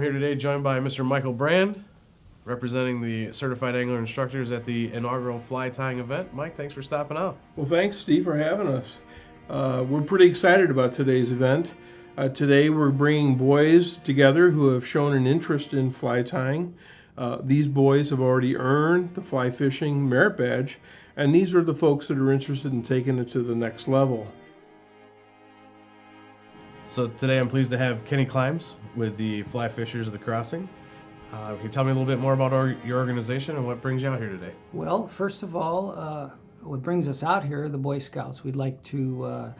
here today joined by Mr. Michael Brand, representing the certified angler instructors at the inaugural fly tying event. Mike, thanks for stopping out. Well, thanks, Steve, for having us. We're pretty excited about today's event. Today we're bringing boys together who have shown an interest in fly tying. These boys have already earned the fly fishing merit badge, and these are the folks that are interested in taking it to the next level. So today I'm pleased to have Kenny Climbs with the Fly Fishers of the Crossing. Can you tell me a little bit more about your organization and what brings you out here today? Well, first of all, what brings us out here are the Boy Scouts. We'd like to,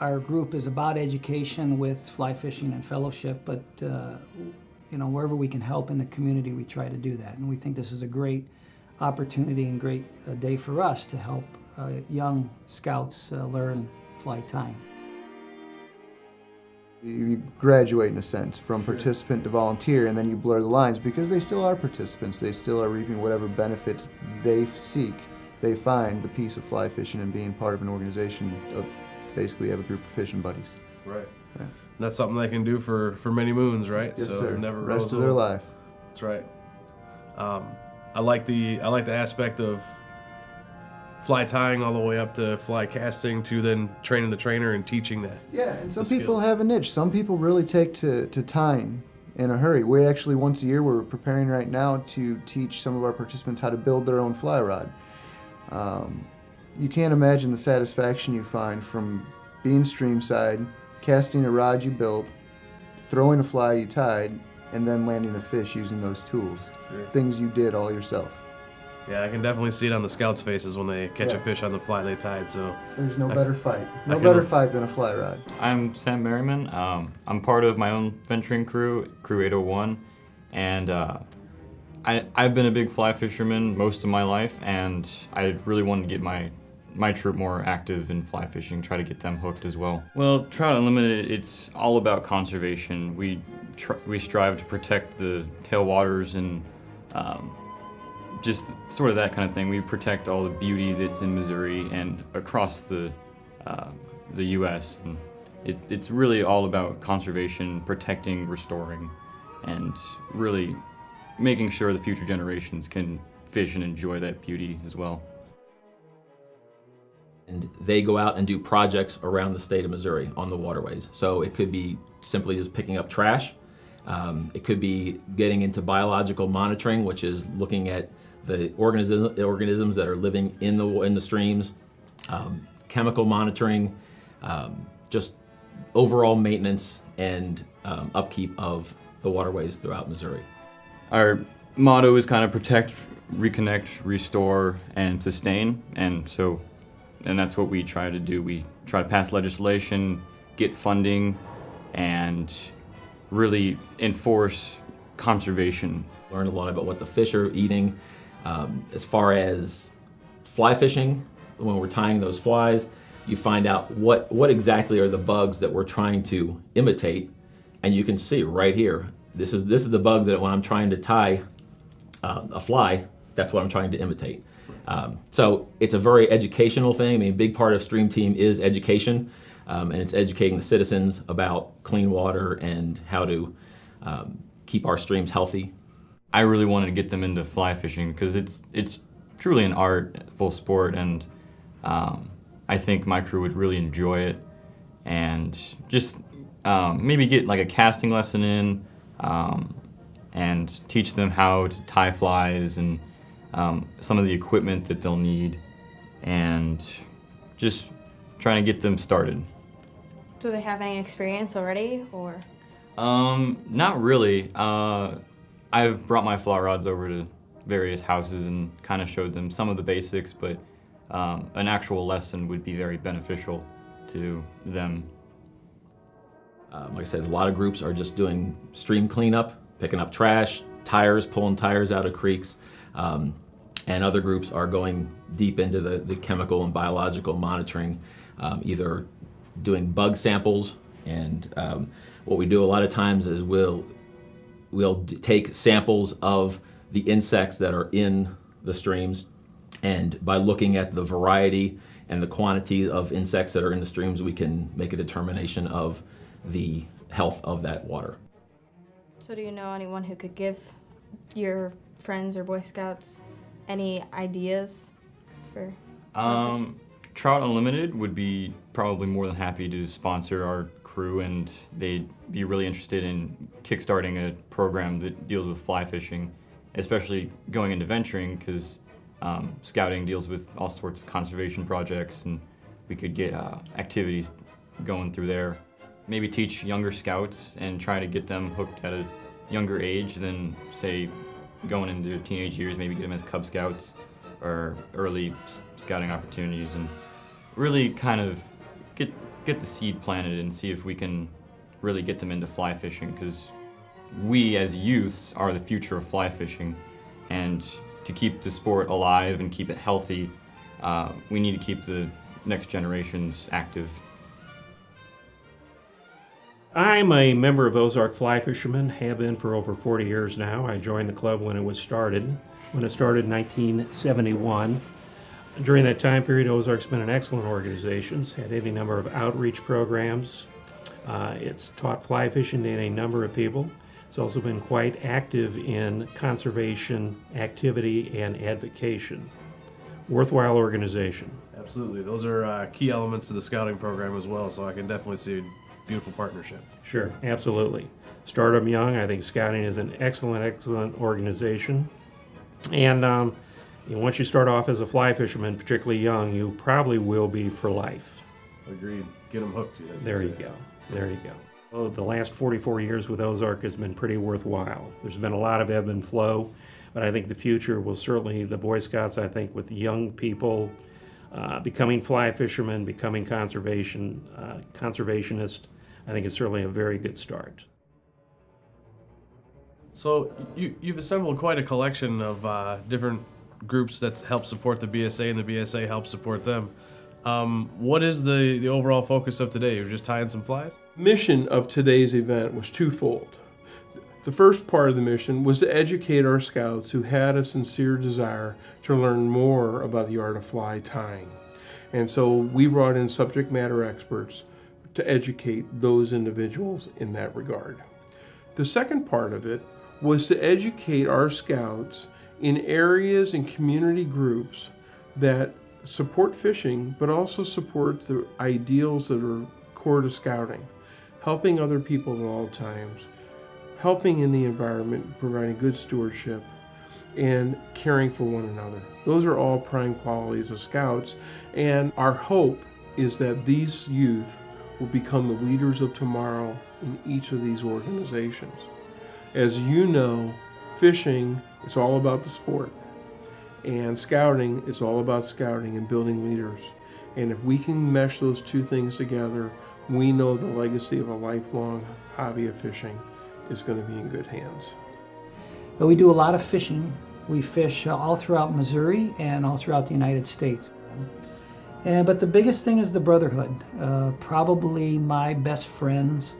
our group is about education with fly fishing and fellowship, but wherever we can help in the community, we try to do that. And we think this is a great opportunity and great day for us to help young scouts learn fly tying. You graduate, in a sense, from participant to volunteer, and then you blur the lines because they still are participants. They still are reaping whatever benefits they seek. They find the peace of fly fishing and being part of an organization of basically have a group of fishing buddies. Right. Yeah. And that's something they can do for many moons, right? Yes, so sir. Never rest of their life. That's right. I like the aspect of fly tying all the way up to fly casting to then training the trainer and teaching that. Yeah, and some people have a niche. Some people really take to tying in a hurry. We actually, once a year, we're preparing right now to teach some of our participants how to build their own fly rod. You can't imagine the satisfaction you find from being streamside, casting a rod you built, throwing a fly you tied, and then landing a fish using those tools. Sure. Things you did all yourself. Yeah, I can definitely see it on the scouts' faces when they catch a fish on the fly they tied. So there's no better fight. No better fight than a fly rod. I'm Sam Merriman. I'm part of my own venturing crew, Crew 801, and I've been a big fly fisherman most of my life, and I really wanted to get my troop more active in fly fishing, try to get them hooked as well. Well, Trout Unlimited, it's all about conservation. We strive to protect the tailwaters and just sort of that kind of thing. We protect all the beauty that's in Missouri and across the U.S. And it's really all about conservation, protecting, restoring, and really making sure the future generations can fish and enjoy that beauty as well. And they go out and do projects around the state of Missouri on the waterways. So it could be simply just picking up trash. It could be getting into biological monitoring, which is looking at the organisms that are living in the streams, chemical monitoring, just overall maintenance and upkeep of the waterways throughout Missouri. Our motto is kind of protect, reconnect, restore, and sustain, and that's what we try to do. We try to pass legislation, get funding, and really enforce conservation. Learn a lot about what the fish are eating. As far as fly fishing, when we're tying those flies, you find out what exactly are the bugs that we're trying to imitate, and you can see right here, this is the bug that when I'm trying to tie a fly, that's what I'm trying to imitate. So it's a very educational thing. I mean, a big part of Stream Team is education, and it's educating the citizens about clean water and how to keep our streams healthy. I really wanted to get them into fly fishing because it's truly an art, full sport, and I think my crew would really enjoy it, and just maybe get like a casting lesson in and teach them how to tie flies and some of the equipment that they'll need, and just trying to get them started. Do they have any experience already, or? Not really. I've brought my fly rods over to various houses and kind of showed them some of the basics, but an actual lesson would be very beneficial to them. Like I said, a lot of groups are just doing stream cleanup, picking up trash, tires, pulling tires out of creeks, and other groups are going deep into the chemical and biological monitoring, either doing bug samples, and what we do a lot of times is we'll take samples of the insects that are in the streams, and by looking at the variety and the quantity of insects that are in the streams, we can make a determination of the health of that water. So do you know anyone who could give your friends or Boy Scouts any ideas for fly fishing? Trout Unlimited would be probably more than happy to sponsor our crew, and they'd be really interested in kickstarting a program that deals with fly fishing, especially going into venturing, because scouting deals with all sorts of conservation projects, and we could get activities going through there. Maybe teach younger scouts and try to get them hooked at a younger age than, say, going into their teenage years, maybe get them as Cub Scouts or early scouting opportunities, and really kind of get the seed planted and see if we can really get them into fly fishing, because we as youths are the future of fly fishing, and to keep the sport alive and keep it healthy, we need to keep the next generations active. I'm a member of Ozark Fly Fishermen, have been for over 40 years now. I joined the club when it started in 1971. During that time period, Ozark's been an excellent organization. It's had any number of outreach programs. It's taught fly fishing to any number of people. It's also been quite active in conservation activity and advocation. Worthwhile organization. Absolutely. Those are key elements of the scouting program as well, so I can definitely see a beautiful partnership. Sure, absolutely. Start them young. I think scouting is an excellent organization. And once you start off as a fly fisherman, particularly young, you probably will be for life. Agreed. Get them hooked. As There they you say. go. There you go. Oh, the last 44 years with Ozark has been pretty worthwhile. There's been a lot of ebb and flow, but I think the future will certainly, the Boy Scouts, I think, with young people becoming fly fishermen, becoming conservationists, I think it's certainly a very good start. So you've assembled quite a collection of different groups that help support the BSA, and the BSA helps support them. What is the overall focus of today? You're just tying some flies? Mission of today's event was twofold. The first part of the mission was to educate our scouts who had a sincere desire to learn more about the art of fly tying. And so we brought in subject matter experts to educate those individuals in that regard. The second part of it was to educate our scouts in areas and community groups that support fishing, but also support the ideals that are core to scouting, helping other people at all times, helping in the environment, providing good stewardship, and caring for one another. Those are all prime qualities of scouts, and our hope is that these youth will become the leaders of tomorrow in each of these organizations. As you know, fishing is all about the sport, and scouting is all about scouting and building leaders. And if we can mesh those two things together, we know the legacy of a lifelong hobby of fishing is going to be in good hands. But we do a lot of fishing. We fish all throughout Missouri and all throughout the United States. But the biggest thing is the brotherhood. Probably my best friends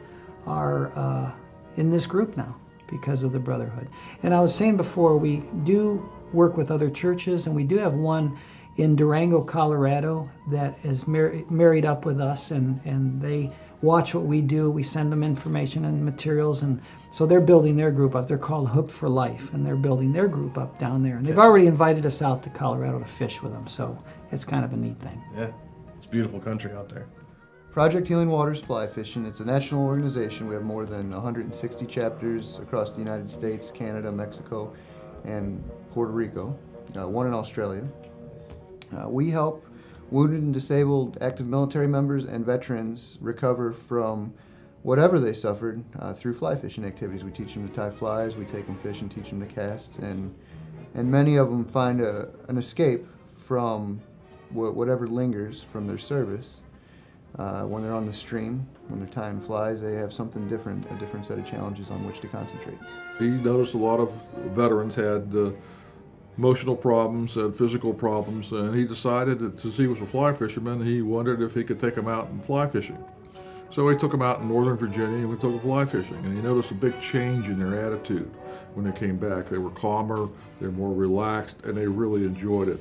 are in this group now because of the brotherhood. And I was saying before, we do work with other churches, and we do have one in Durango, Colorado that is married up with us, and they watch what we do. We send them information and materials, and so they're building their group up. They're called Hooked for Life, and they're building their group up down there. And they've already invited us out to Colorado to fish with them, so it's kind of a neat thing. Yeah, it's beautiful country out there. Project Healing Waters Fly Fishing, it's a national organization. We have more than 160 chapters across the United States, Canada, Mexico, and Puerto Rico, one in Australia. We help wounded and disabled active military members and veterans recover from whatever they suffered through fly fishing activities. We teach them to tie flies, we take them fishing, teach them to cast, and many of them find an escape from whatever lingers from their service. When they're on the stream, when they're tying flies, they have something different, a different set of challenges on which to concentrate. He noticed a lot of veterans had emotional problems and physical problems, and he decided that since he was a fly fisherman, he wondered if he could take them out and fly fishing. So he took them out in northern Virginia and we took them fly fishing, and he noticed a big change in their attitude when they came back. They were calmer, they were more relaxed, and they really enjoyed it.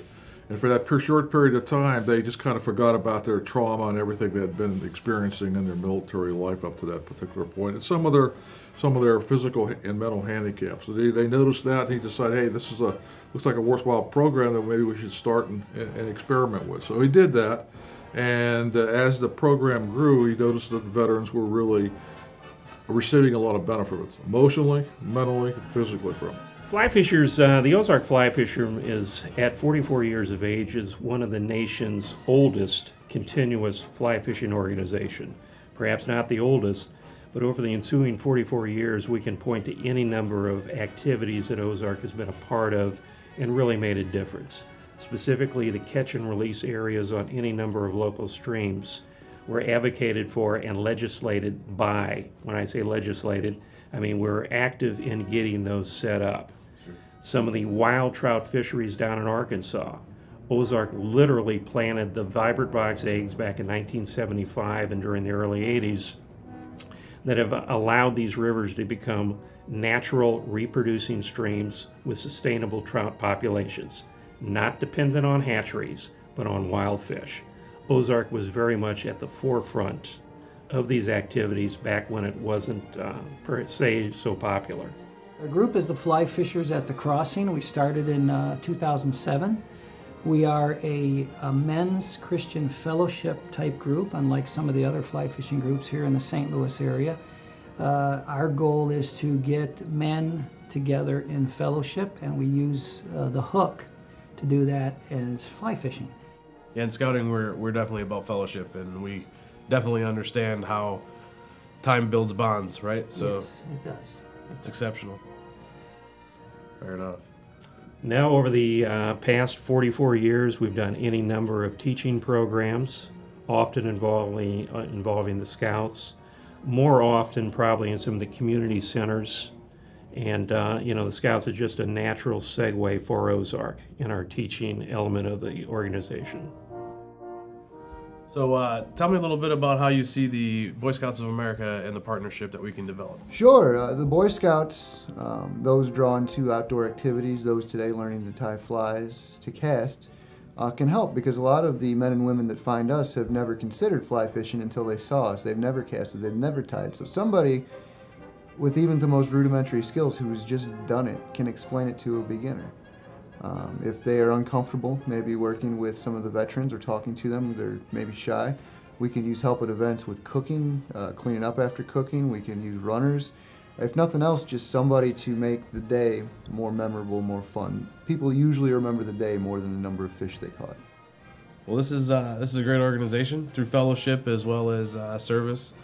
And for that short period of time, they just kind of forgot about their trauma and everything they had been experiencing in their military life up to that particular point, and some of their physical and mental handicaps. So they noticed that, and he decided, hey, this is looks like a worthwhile program that maybe we should start and experiment with. So he did that, and as the program grew, he noticed that the veterans were really receiving a lot of benefits, emotionally, mentally, and physically from it. Fly fishers, the Ozark Fly Fisher is at 44 years of age, is one of the nation's oldest continuous fly fishing organization. Perhaps not the oldest, but over the ensuing 44 years, we can point to any number of activities that Ozark has been a part of and really made a difference. Specifically, the catch and release areas on any number of local streams were advocated for and legislated by. When I say legislated, I mean we're active in getting those set up. Some of the wild trout fisheries down in Arkansas, Ozark literally planted the vibrant box eggs back in 1975 and during the early 80s that have allowed these rivers to become natural reproducing streams with sustainable trout populations, not dependent on hatcheries, but on wild fish. Ozark was very much at the forefront of these activities back when it wasn't per se so popular. Our group is the Fly Fishers at the Crossing. We started in 2007. We are a men's Christian fellowship type group, unlike some of the other fly fishing groups here in the St. Louis area. Our goal is to get men together in fellowship, and we use the hook to do that as fly fishing. Yeah, in scouting, we're definitely about fellowship, and we definitely understand how time builds bonds, right? So yes, it does. it's exceptional. Fair enough. Now, over the past 44 years, we've done any number of teaching programs, often involving the Scouts, more often probably in some of the community centers. And, the Scouts are just a natural segue for Ozark in our teaching element of the organization. So tell me a little bit about how you see the Boy Scouts of America and the partnership that we can develop. Sure. The Boy Scouts, those drawn to outdoor activities, those today learning to tie flies to cast, can help because a lot of the men and women that find us have never considered fly fishing until they saw us. They've never casted, they've never tied. So somebody with even the most rudimentary skills who's just done it can explain it to a beginner. If they are uncomfortable, maybe working with some of the veterans or talking to them, they're maybe shy, we can use help at events with cooking, cleaning up after cooking. We can use runners. If nothing else, just somebody to make the day more memorable, more fun. People usually remember the day more than the number of fish they caught. Well, this is a great organization through fellowship as well as service.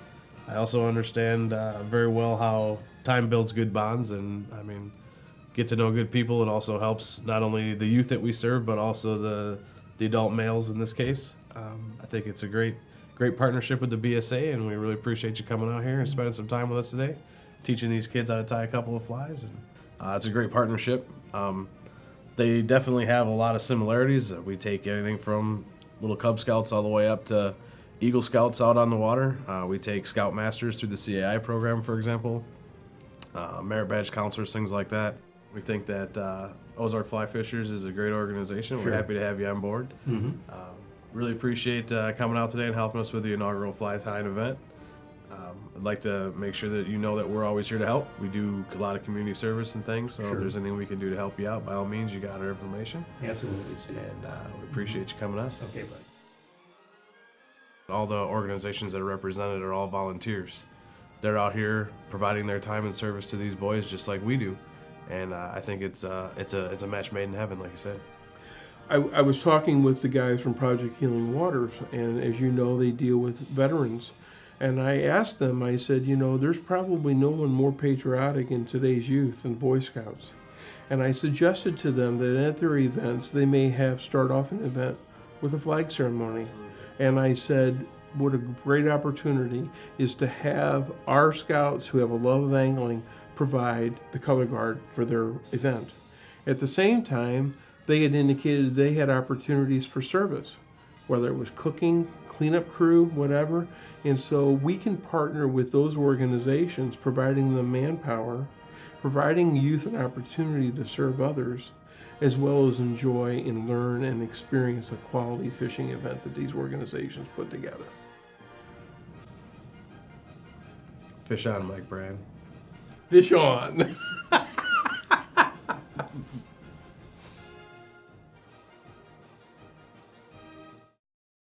I also understand very well how time builds good bonds, and I mean, get to know good people. It also helps not only the youth that we serve, but also the adult males in this case. I think it's a great partnership with the BSA, and we really appreciate you coming out here and spending some time with us today, teaching these kids how to tie a couple of flies. And it's a great partnership. They definitely have a lot of similarities. We take anything from little Cub Scouts all the way up to Eagle Scouts out on the water. We take Scout Masters through the CAI program, for example, merit badge counselors, things like that. We think that Ozark Fly Fishers is a great organization. Sure. We're happy to have you on board. Mm-hmm. Really appreciate coming out today and helping us with the inaugural fly tying event. I'd like to make sure that you know that we're always here to help. We do a lot of community service and things, so Sure. if there's anything we can do to help you out, by all means, you got our information. Absolutely, Steve. And we appreciate you coming out. Okay, bud. All the organizations that are represented are all volunteers. They're out here providing their time and service to these boys just like we do. And I think it's a match made in heaven, like you said. I was talking with the guys from Project Healing Waters, and as you know, they deal with veterans. And I asked them, I said, there's probably no one more patriotic in today's youth than Boy Scouts. And I suggested to them that at their events, they may start off an event with a flag ceremony. And I said, what a great opportunity is to have our scouts who have a love of angling provide the color guard for their event. At the same time, they had indicated they had opportunities for service, whether it was cooking, cleanup crew, whatever. And so we can partner with those organizations, providing them manpower providing youth an opportunity to serve others, as well as enjoy and learn and experience the quality fishing event that these organizations put together. Fish on, Mike Brand. Fish on.